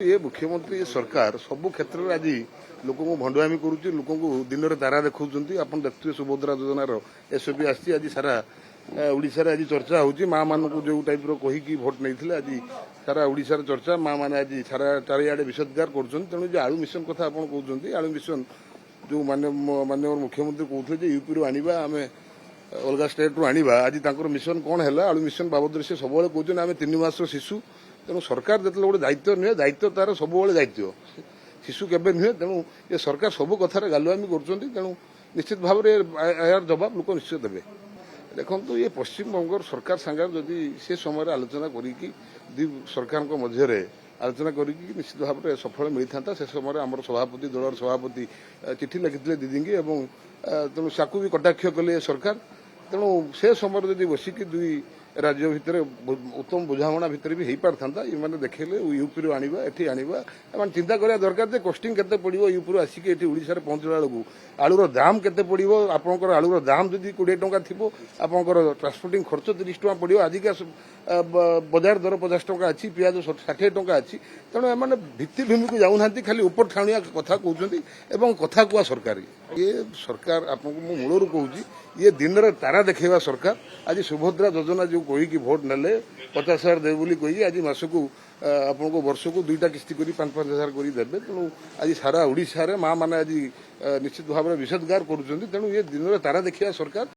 ये मुख्यमंत्री सरकार सबु क्षेत्र में आज लोक भंडुआमी करुच्ची लोक दिन में तारा देखा आप देखते सुभद्रा योजनार एसओपी आसी आज सारा ओडिशा आज चर्चा होची माँ मान को जो टाइप कहीकि भोट नहीं आज सारा ओडिशा चर्चा माँ मैंने आज सारा चारिआडे विषदगार करूँ जो आलू मिशन कथा आप कहते आलू मिशन जो माननीय मुख्यमंत्री कहते यूपी आनिबा आम अलग स्टेट रू आनिबा आज मिशन कौन है आलू मिशन बाबद से सब कहते आम 3 मास शिशु तेणु सरकार जो गोटे दायित्व नुहे दायित्व तार सब दायित्व शिशु केबे नुहे तेणु ये सरकार सब कथार गालुआमी करूँ निश्चित भाव में यार जवाब लोक निश्चय देवे देखो ये पश्चिम बंगर सरकार सांगे जदि से समय आलोचना करी सरकार मध्य आलोचना करी निश्चित भाव में सफल मिलता से समय आम सभापति दलर सभापति चिठी लिखिते दीदी तेणु साकू भी कटाक्ष कले सरकार तेणु से समय जब बसिक दुई राज्य भितर उत्तम बुझाणा भितर भी हो पारता ये देखले यूपी रू आनिबा एठी आनिबा एम चिंता करा दरकार जे कस्टिंग केते पड़िबो यूपी रू आसिक एठी ओडिसा रे पहुंचला बेलू आलूर दाम केते पड़िबो आपनकर आलूर दाम जदि 20 टंका थिबो आपनकर ट्रांसपोर्टिंग खर्च 30 टंका पड़िबो आजिका बाजार दर 50 टंका अछि पियाज 60 टंका अछि तेणु एमाने भित्तिभूमि को जाउनांती खाली ऊपर ठाणिया कथा कहउचंती एवं कथा कुआ सरकार ये सरकार आपनको मूलरू कहूची ये दिन रे तारा देखेवा सरकार आज सुभद्रा योजना जो कही भोट नेले 50,000 देव बोली कही आज मासकू आपको वर्ष को 2टा किस्ती करी 5-5 हजार करी देबे तेणु आज सारा ओडिशा रे माँ माने आज निश्चित भाव में विषदगार करूछंती तेणु ये दिन रे तारा देखिया सरकार।